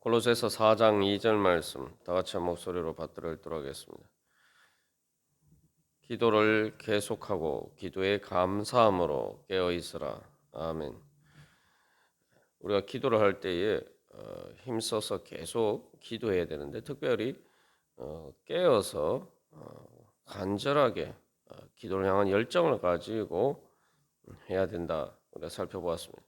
골로새서 4장 2절 말씀 다 같이 한 목소리로 받들어 읽도록 하겠습니다. 기도를 계속하고 기도에 감사함으로 깨어 있으라. 아멘. 우리가 기도를 할 때에 힘써서 계속 기도해야 되는데 특별히 깨어서 간절하게 기도를 향한 열정을 가지고 해야 된다. 우리가 살펴보았습니다.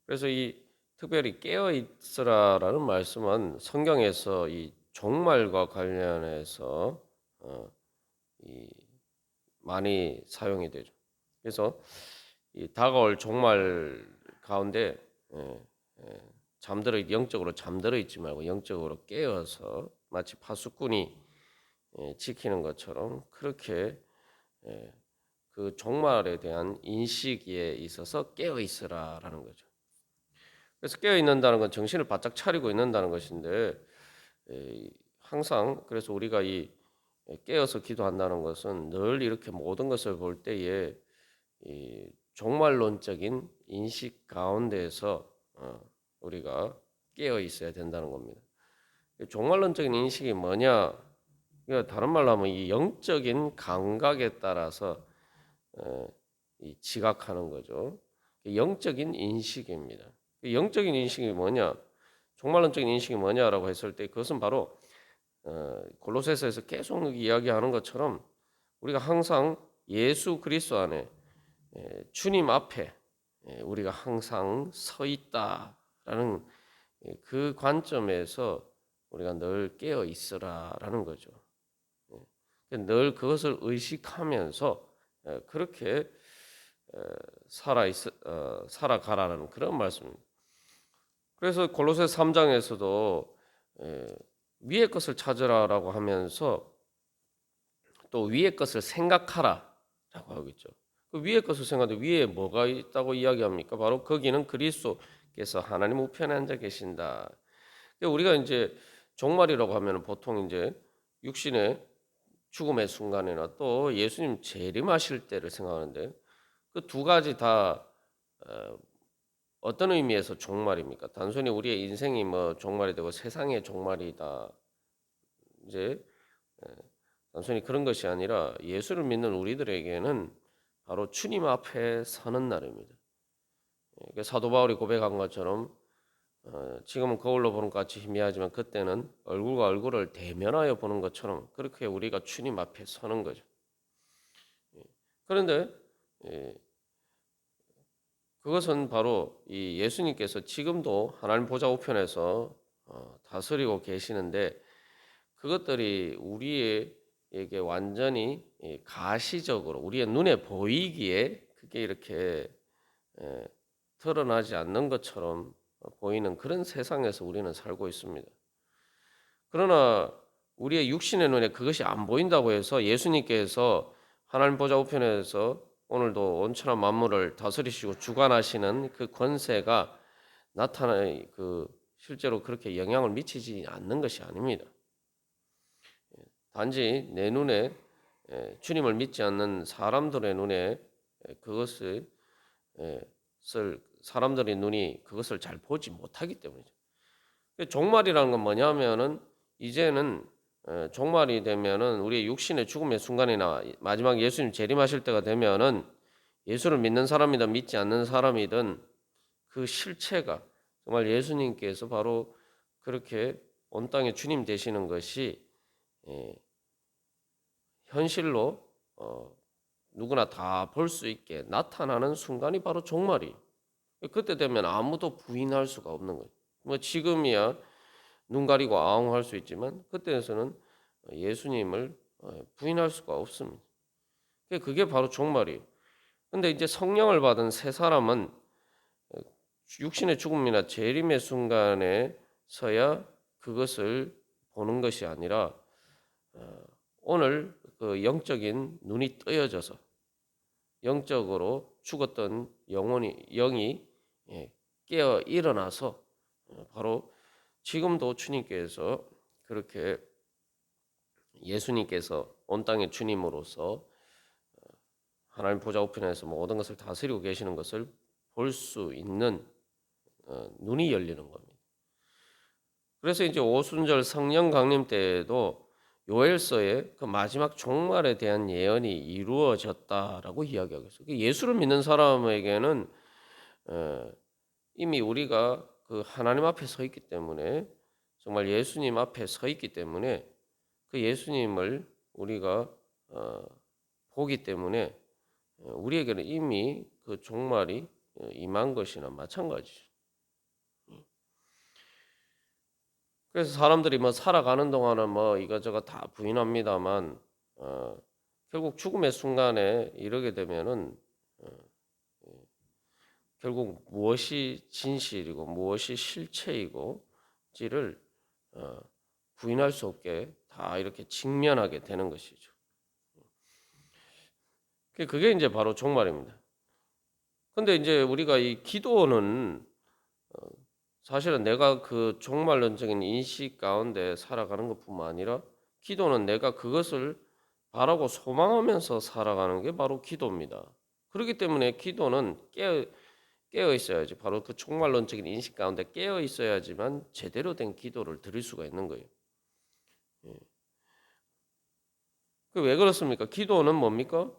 그래서 이 특별히 깨어 있으라라는 말씀은 성경에서 이 종말과 관련해서 이 많이 사용이 되죠. 그래서 이 다가올 종말 가운데 예, 잠들어 영적으로 잠들어 있지 말고 영적으로 깨어서 마치 파수꾼이 지키는 것처럼 그렇게 그 종말에 대한 인식에 있어서 깨어 있으라라는 거죠. 그래서 깨어 있는다는 건 정신을 바짝 차리고 있는다는 것인데 항상 그래서 우리가 이 깨어서 기도한다는 것은 늘 이렇게 모든 것을 볼 때에 이 종말론적인 인식 가운데에서 우리가 깨어 있어야 된다는 겁니다. 종말론적인 인식이 뭐냐? 그러니까 다른 말로 하면 이 영적인 감각에 따라서 이 지각하는 거죠. 영적인 인식입니다. 영적인 인식이 뭐냐? 종말론적인 인식이 뭐냐라고 했을 때 그것은 바로 골로새서에서 계속 이야기하는 것처럼 우리가 항상 예수 그리스도 안에 주님 앞에 우리가 항상 서 있다라는 그 관점에서 우리가 늘 깨어 있으라라는 거죠. 늘 그것을 의식하면서 그렇게 살아가라는 그런 말씀입니다. 그래서 골로새 3장에서도 위의 것을 찾으라라고 하면서 또 위의 것을 생각하라라고 하고 있죠. 그 위의 것을 생각하는데 위에 뭐가 있다고 이야기합니까? 바로 거기는 그리스도께서 하나님 우편에 앉아 계신다. 우리가 이제 종말이라고 하면 보통 이제 육신의 죽음의 순간이나 또 예수님 재림하실 때를 생각하는데 그 두 가지 다 어떤 의미에서 종말입니까? 단순히 우리의 인생이 뭐 종말이 되고 세상의 종말이다. 이제 단순히 그런 것이 아니라 예수를 믿는 우리들에게는 바로 주님 앞에 서는 날입니다. 사도 바울이 고백한 것처럼 지금은 거울로 보는 것 같이 희미하지만 그때는 얼굴과 얼굴을 대면하여 보는 것처럼 그렇게 우리가 주님 앞에 서는 거죠. 그런데 그것은 바로 이 예수님께서 지금도 하나님 보좌 우편에서 다스리고 계시는데 그것들이 우리에게 완전히 가시적으로 우리의 눈에 보이기에 그게 이렇게 드러나지 않는 것처럼 보이는 그런 세상에서 우리는 살고 있습니다. 그러나 우리의 육신의 눈에 그것이 안 보인다고 해서 예수님께서 하나님 보좌 우편에서 오늘도 온천한 만물을 다스리시고 주관하시는 그 권세가 실제로 그렇게 영향을 미치지 않는 것이 아닙니다. 단지 내 눈에 주님을 믿지 않는 사람들의 눈에 그것을 사람들의 눈이 그것을 잘 보지 못하기 때문이죠. 종말이라는 건 뭐냐면은 이제는 종말이 되면은 우리의 육신의 죽음의 순간이나 마지막 예수님 재림하실 때가 되면은 예수를 믿는 사람이든 믿지 않는 사람이든 그 실체가 정말 예수님께서 바로 그렇게 온 땅에 주님 되시는 것이 현실로 누구나 다 볼 수 있게 나타나는 순간이 바로 종말이. 그때 되면 아무도 부인할 수가 없는 거예요. 뭐 지금이야 눈 가리고 아웅할 수 있지만 그때에서는 예수님을 부인할 수가 없습니다. 그게 바로 종말이에요. 근데 이제 성령을 받은 새 사람은 육신의 죽음이나 재림의 순간에서야 그것을 보는 것이 아니라 오늘 그 영적인 눈이 뜨여져서 영적으로 죽었던 영이 깨어 일어나서 바로 지금도 주님께서 그렇게 예수님께서 온 땅의 주님으로서 하나님 보좌 우편에서 모든 것을 다스리고 계시는 것을 볼 수 있는 눈이 열리는 겁니다. 그래서 이제 오순절 성령 강림 때에도 요엘서에 그 마지막 종말에 대한 예언이 이루어졌다라고 이야기하고 있어요. 예수를 믿는 사람에게는 이미 우리가 그 하나님 앞에 서 있기 때문에, 정말 예수님 앞에 서 있기 때문에, 그 예수님을 우리가 보기 때문에 우리에게는 이미 그 종말이 임한 것이나 마찬가지죠. 그래서 사람들이 뭐 살아가는 동안은 뭐 이것저것 다 부인합니다만, 결국 죽음의 순간에 이르게 되면은 결국 무엇이 진실이고 무엇이 실체이고지를 부인할 수 없게 다 이렇게 직면하게 되는 것이죠. 그게 이제 바로 종말입니다. 근데 이제 우리가 이 기도는 사실은 내가 그 종말론적인 인식 가운데 살아가는 것뿐만 아니라, 기도는 내가 그것을 바라고 소망하면서 살아가는 게 바로 기도입니다. 그렇기 때문에 기도는 깨어 있어야지, 바로 그 종말론적인 인식 가운데 깨어 있어야지만 제대로 된 기도를 드릴 수가 있는 거예요. 왜 그렇습니까? 기도는 뭡니까?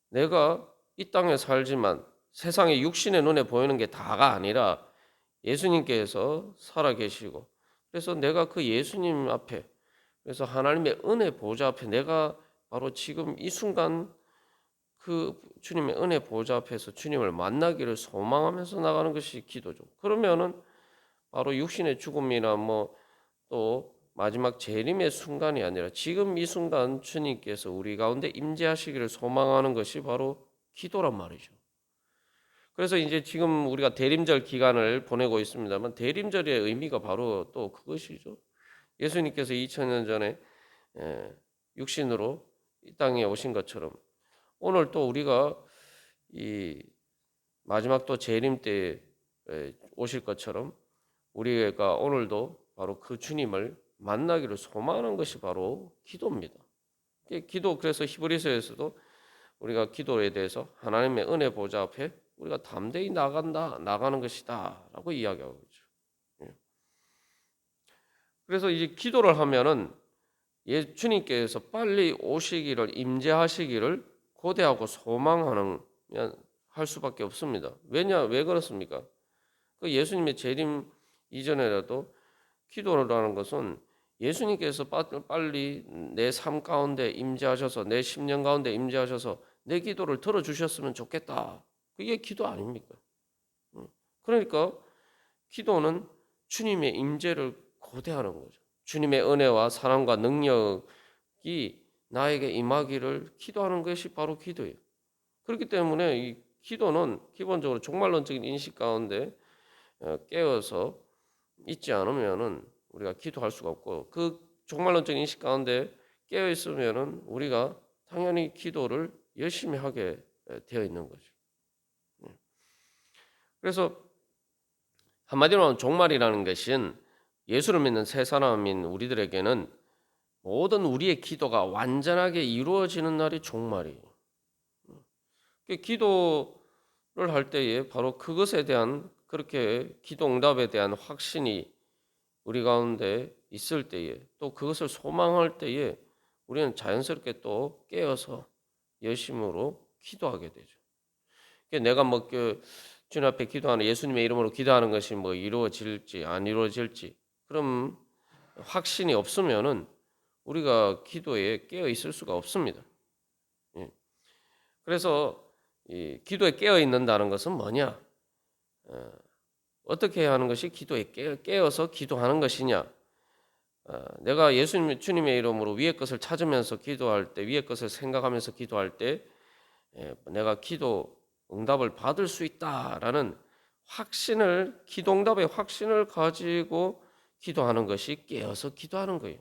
내가 이 땅에 살지만 세상의 육신의 눈에 보이는 게 다가 아니라 예수님께서 살아계시고, 그래서 내가 그 예수님 앞에, 그래서 하나님의 은혜 보좌 앞에 내가 바로 지금 이 순간 그 주님의 은혜 보좌 앞에서 주님을 만나기를 소망하면서 나가는 것이 기도죠. 그러면은 바로 육신의 죽음이나 뭐 또 마지막 재림의 순간이 아니라 지금 이 순간 주님께서 우리 가운데 임재하시기를 소망하는 것이 바로 기도란 말이죠. 그래서 이제 지금 우리가 대림절 기간을 보내고 있습니다만, 대림절의 의미가 바로 또 그것이죠. 예수님께서 2000년 전에 육신으로 이 땅에 오신 것처럼, 오늘 또 우리가 이 마지막 또 재림 때 오실 것처럼 우리가 오늘도 바로 그 주님을 만나기를 소망하는 것이 바로 기도입니다. 기도, 그래서 히브리서에서도 우리가 기도에 대해서 하나님의 은혜 보좌 앞에 우리가 담대히 나가는 것이다라고 이야기하고 있죠. 그래서 이제 기도를 하면은 주님께서 빨리 오시기를, 임재하시기를 고대하고 소망하는 할 수밖에 없습니다. 왜 그렇습니까? 그 예수님의 재림 이전에라도 기도라는 것은 예수님께서 빨리 내 삶 가운데 임재하셔서, 내 심령 가운데 임재하셔서 내 기도를 들어주셨으면 좋겠다. 그게 기도 아닙니까? 그러니까 기도는 주님의 임재를 고대하는 거죠. 주님의 은혜와 사랑과 능력이 나에게 임하기를 기도하는 것이 바로 기도예요. 그렇기 때문에 이 기도는 기본적으로 종말론적인 인식 가운데 깨어서 있지 않으면은 우리가 기도할 수가 없고, 그 종말론적인 인식 가운데 깨어 있으면은 우리가 당연히 기도를 열심히 하게 되어 있는 거죠. 그래서 한마디로 하면 종말이라는 것은 예수를 믿는 새 사람인 우리들에게는 모든 우리의 기도가 완전하게 이루어지는 날이 종말이에요. 기도를 할 때에 바로 그것에 대한, 그렇게 기도 응답에 대한 확신이 우리 가운데 있을 때에, 또 그것을 소망할 때에 우리는 자연스럽게 또 깨어서 열심으로 기도하게 되죠. 내가 뭐 주님 앞에 기도하는, 예수님의 이름으로 기도하는 것이 뭐 이루어질지 안 이루어질지, 그럼 확신이 없으면은 우리가 기도에 깨어 있을 수가 없습니다. 그래서 이 기도에 깨어 있는다는 것은 뭐냐? 어떻게 해야 하는 것이 기도에 깨어서 기도하는 것이냐? 내가 주님의 이름으로 위의 것을 찾으면서 기도할 때, 위의 것을 생각하면서 기도할 때 내가 기도 응답을 받을 수 있다라는 확신을, 기도 응답의 확신을 가지고 기도하는 것이 깨어서 기도하는 거예요.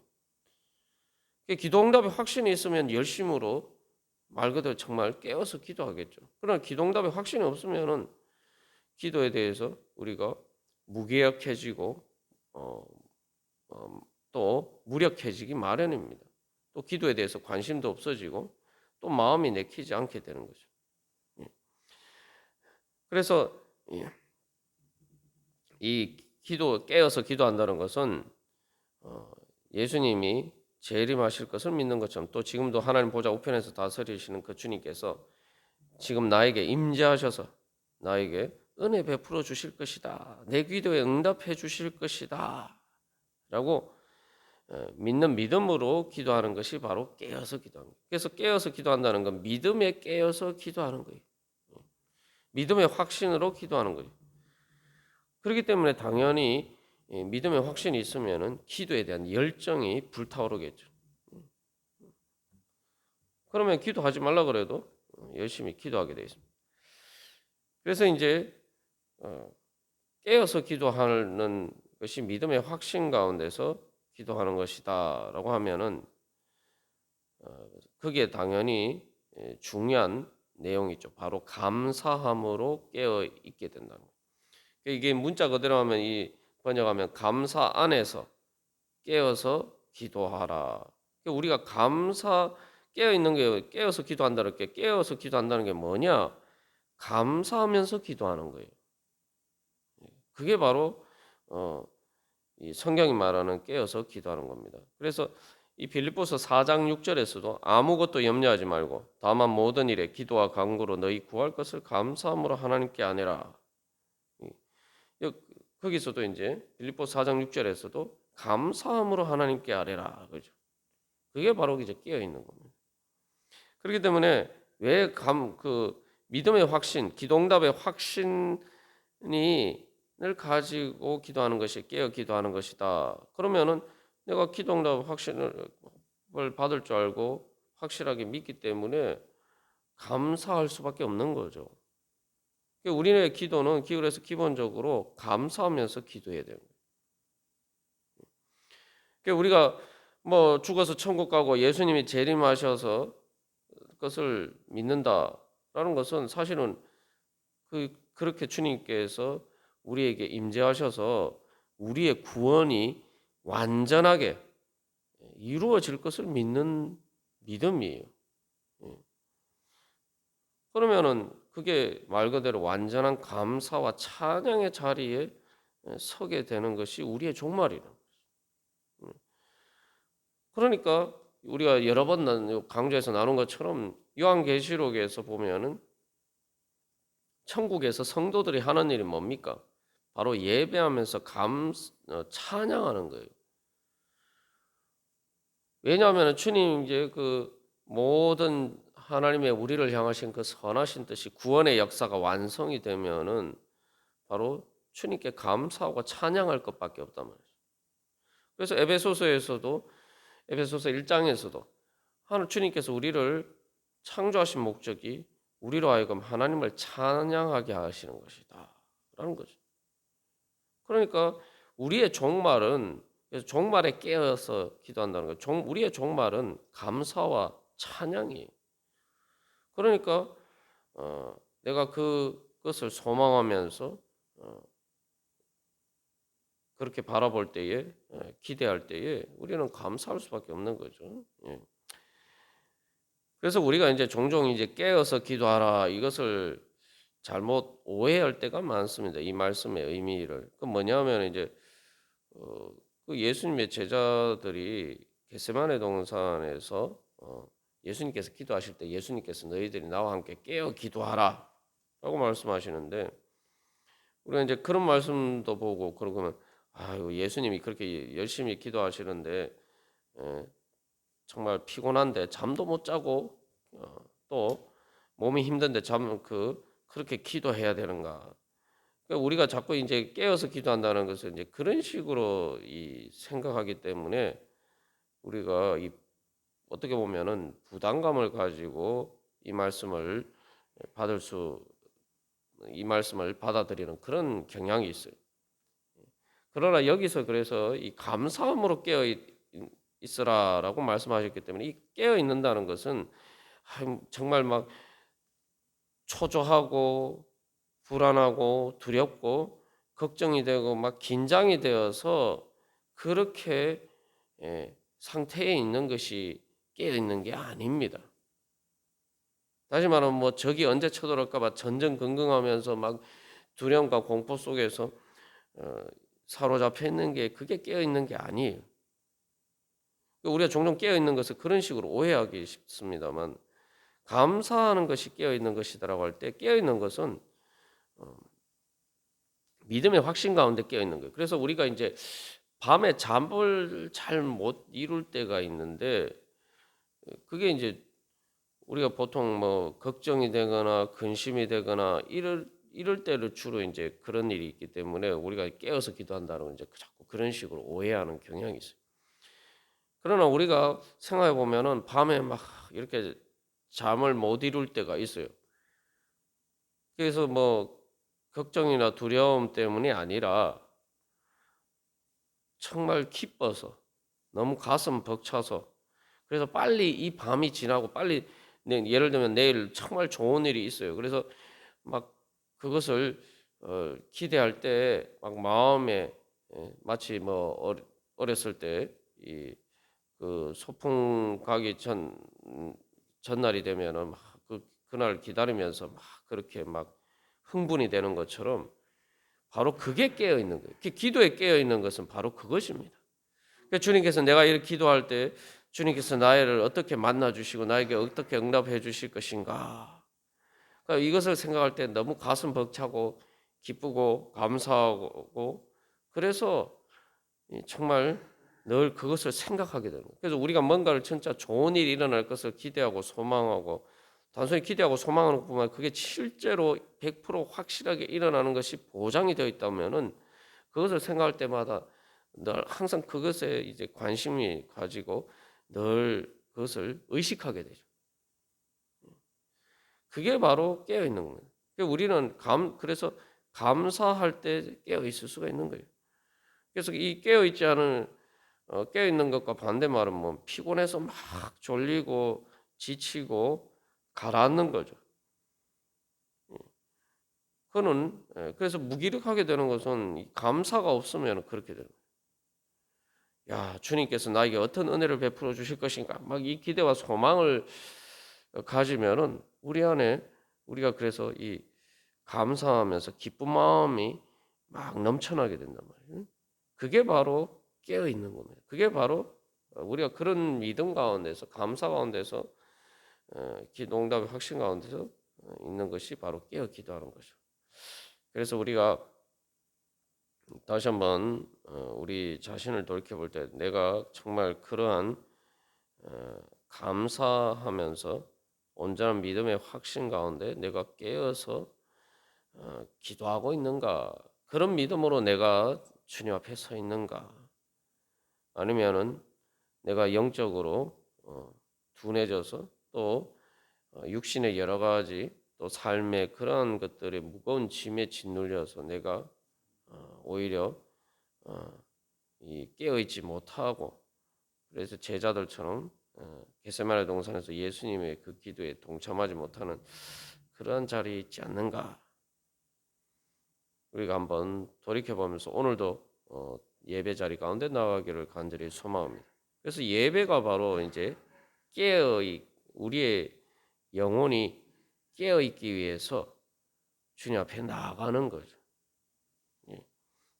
기도 응답의 확신이 있으면 열심으로, 말 그대로 정말 깨어서 기도하겠죠. 그러나 기도 응답의 확신이 없으면은 기도에 대해서 우리가 무기력해지고 또 무력해지기 마련입니다. 또 기도에 대해서 관심도 없어지고 또 마음이 내키지 않게 되는 거죠. 그래서 이 깨어서 기도한다는 것은 예수님이 재림하실 것을 믿는 것처럼, 또 지금도 하나님 보좌 우편에서 다스리시는 그 주님께서 지금 나에게 임재하셔서 나에게 은혜 베풀어 주실 것이다, 내 기도에 응답해 주실 것이다 라고 믿는 믿음으로 기도하는 것이 바로 깨어서 기도하는 거예요. 그래서 깨어서 기도한다는 건 믿음에 깨어서 기도하는 거예요. 믿음의 확신으로 기도하는 거예요. 그렇기 때문에 당연히 믿음의 확신이 있으면은 기도에 대한 열정이 불타오르겠죠. 그러면 기도하지 말라 그래도 열심히 기도하게 되어 있습니다. 그래서 이제 깨어서 기도하는 것이 믿음의 확신 가운데서 기도하는 것이다라고 하면은 그게 당연히 중요한 내용이 있죠. 바로 감사함으로 깨어 있게 된다는 거예요. 이게 문자 그대로 하면 이 번역하면 감사 안에서 깨어서 기도하라. 우리가 깨어 있는 게, 깨어서 기도한다는 게, 깨어서 기도한다는 게 뭐냐? 감사하면서 기도하는 거예요. 그게 바로 이 성경이 말하는 깨어서 기도하는 겁니다. 그래서 이 빌립보서 4장 6절에서도 아무것도 염려하지 말고 다만 모든 일에 기도와 간구로 너희 구할 것을 감사함으로 하나님께 아뢰라. 거기서도 이제 빌립보서 4장 6절에서도 감사함으로 하나님께 아뢰라. 그죠? 그게 바로 이제 깨어 있는 겁니다. 그렇기 때문에 왜 믿음의 확신, 기도응답의 확신을 가지고 기도하는 것이 깨어 기도하는 것이다. 그러면은 내가 기도응답 확신을 받을 줄 알고 확실하게 믿기 때문에 감사할 수밖에 없는 거죠. 우리의 기도는 그래서 기본적으로 감사하면서 기도해야 돼요. 우리가 뭐 죽어서 천국 가고 예수님이 재림하셔서 것을 믿는다라는 것은 사실은 그렇게 주님께서 우리에게 임재하셔서 우리의 구원이 완전하게 이루어질 것을 믿는 믿음이에요. 그러면은 그게 말 그대로 완전한 감사와 찬양의 자리에 서게 되는 것이 우리의 종말이라. 그러니까 우리가 여러 번 강조해서 나눈 것처럼 요한계시록에서 보면은 천국에서 성도들이 하는 일이 뭡니까? 바로 예배하면서 찬양하는 거예요. 왜냐하면 주님 이제 그 모든 하나님의 우리를 향하신 그 선하신 뜻이 구원의 역사가 완성이 되면은 바로 주님께 감사하고 찬양할 것밖에 없단 말이죠. 그래서 에베소서 1장에서도 주님께서 우리를 창조하신 목적이 우리로 하여금 하나님을 찬양하게 하시는 것이다 라는 거죠. 그러니까 우리의 종말은, 그래서 종말에 깨어서 기도한다는 거예요. 우리의 종말은 감사와 찬양이에요. 그러니까 내가 그것을 소망하면서 그렇게 바라볼 때에, 기대할 때에 우리는 감사할 수밖에 없는 거죠. 예. 그래서 우리가 이제 종종 이제 깨어서 기도하라 이것을 잘못 오해할 때가 많습니다. 이 말씀의 의미를. 그 뭐냐면 이제 그 예수님의 제자들이 겟세마네 동산에서 예수님께서 기도하실 때 예수님께서 너희들이 나와 함께 깨어 기도하라라고 말씀하시는데 우리가 이제 그런 말씀도 보고 그러면 아유 예수님이 그렇게 열심히 기도하시는데 정말 피곤한데 잠도 못 자고 또 몸이 힘든데 그렇게 기도해야 되는가? 그러니까 우리가 자꾸 이제 깨어서 기도한다는 것은 이제 그런 식으로 생각하기 때문에 우리가 어떻게 보면은 부담감을 가지고 이 말씀을 받아들이는 그런 경향이 있어요. 그러나 여기서 그래서 이 감사함으로 깨어 있으라라고 말씀하셨기 때문에 이 깨어 있는다는 것은 정말 막 초조하고 불안하고 두렵고 걱정이 되고 막 긴장이 되어서 그렇게 상태에 있는 것이 깨어 있는 게 아닙니다. 다시 말하면 뭐 적이 언제 쳐들어올까 봐 전전긍긍하면서 막 두려움과 공포 속에서 사로잡혀 있는 게 그게 깨어 있는 게 아니에요. 우리가 종종 깨어 있는 것을 그런 식으로 오해하기 쉽습니다만 감사하는 것이 깨어 있는 것이다라고 할 때 깨어 있는 것은 믿음의 확신 가운데 깨어 있는 거예요. 그래서 우리가 이제 밤에 잠을 잘 못 이룰 때가 있는데 그게 이제 우리가 보통 뭐 걱정이 되거나 근심이 되거나 이럴 때를 주로 이제 그런 일이 있기 때문에 우리가 깨어서 기도한다는 건 이제 자꾸 그런 식으로 오해하는 경향이 있어요. 그러나 우리가 생각해 보면은 밤에 막 이렇게 잠을 못 이룰 때가 있어요. 그래서 뭐 걱정이나 두려움 때문이 아니라 정말 기뻐서 너무 가슴 벅차서 그래서 빨리 이 밤이 지나고 빨리 예를 들면 내일 정말 좋은 일이 있어요. 그래서 막 그것을 기대할 때 막 마음에 마치 뭐 어렸을 때 이 그 소풍 가기 전날이 되면은 막 그날 기다리면서 막 그렇게 막 흥분이 되는 것처럼 바로 그게 깨어 있는 거예요. 기도에 깨어 있는 것은 바로 그것입니다. 그러니까 주님께서 내가 이렇게 기도할 때 주님께서 나를 어떻게 만나 주시고 나에게 어떻게 응답해 주실 것인가. 그러니까 이것을 생각할 때 너무 가슴 벅차고 기쁘고 감사하고 그래서 정말 늘 그것을 생각하게 되는 거예요. 그래서 우리가 뭔가를 진짜 좋은 일이 일어날 것을 기대하고 소망하고 단순히 기대하고 소망하는 것뿐만 그게 실제로 100% 확실하게 일어나는 것이 보장이 되어 있다면은 그것을 생각할 때마다 늘 항상 그것에 이제 관심이 가지고 늘 그것을 의식하게 되죠. 그게 바로 깨어 있는 겁니다. 우리는 그래서 감사할 때 깨어 있을 수가 있는 거예요. 그래서 이 깨어 있지 않은 깨어 있는 것과 반대말은 뭐 피곤해서 막 졸리고 지치고 가라앉는 거죠. 그거는 그래서 무기력하게 되는 것은 감사가 없으면 그렇게 되는 거예요. 야, 주님께서 나에게 어떤 은혜를 베풀어 주실 것인가? 막 이 기대와 소망을 가지면은 우리 안에 우리가 그래서 이 감사하면서 기쁜 마음이 막 넘쳐나게 된단 말이에요. 그게 바로 깨어 있는 겁니다. 그게 바로 우리가 그런 믿음 가운데서 감사 가운데서 기도응답의 확신 가운데서 있는 것이 바로 깨어 기도하는 거죠. 그래서 우리가 다시 한번 우리 자신을 돌이켜볼 때 내가 정말 그러한 감사하면서 온전한 믿음의 확신 가운데 내가 깨어서 기도하고 있는가? 그런 믿음으로 내가 주님 앞에 서 있는가? 아니면은 내가 영적으로 둔해져서 또 육신의 여러 가지 또 삶의 그런 것들이 무거운 짐에 짓눌려서 내가 오히려 이 깨어있지 못하고 그래서 제자들처럼 겟세마네 동산에서 예수님의 그 기도에 동참하지 못하는 그런 자리에 있지 않는가? 우리가 한번 돌이켜보면서 오늘도 예배 자리 가운데 나가기를 간절히 소망합니다. 그래서 예배가 바로 이제 우리의 영혼이 깨어 있기 위해서 주님 앞에 나아가는 거죠. 예.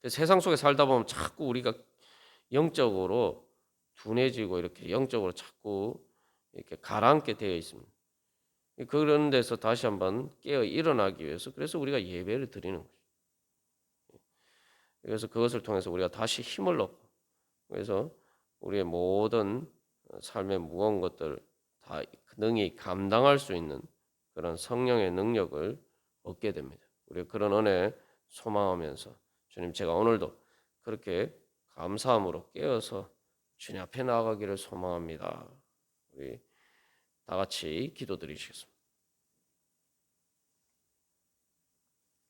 세상 속에 살다 보면 자꾸 우리가 영적으로 둔해지고 이렇게 영적으로 자꾸 이렇게 가라앉게 되어 있습니다. 그런 데서 다시 한번 깨어 일어나기 위해서 그래서 우리가 예배를 드리는 거죠. 그래서 그것을 통해서 우리가 다시 힘을 얻고 그래서 우리의 모든 삶의 무거운 것들 다 능히 감당할 수 있는 그런 성령의 능력을 얻게 됩니다. 우리가 그런 은혜 소망하면서 주님 제가 오늘도 그렇게 감사함으로 깨어서 주님 앞에 나아가기를 소망합니다. 우리 다 같이 기도드리시겠습니다.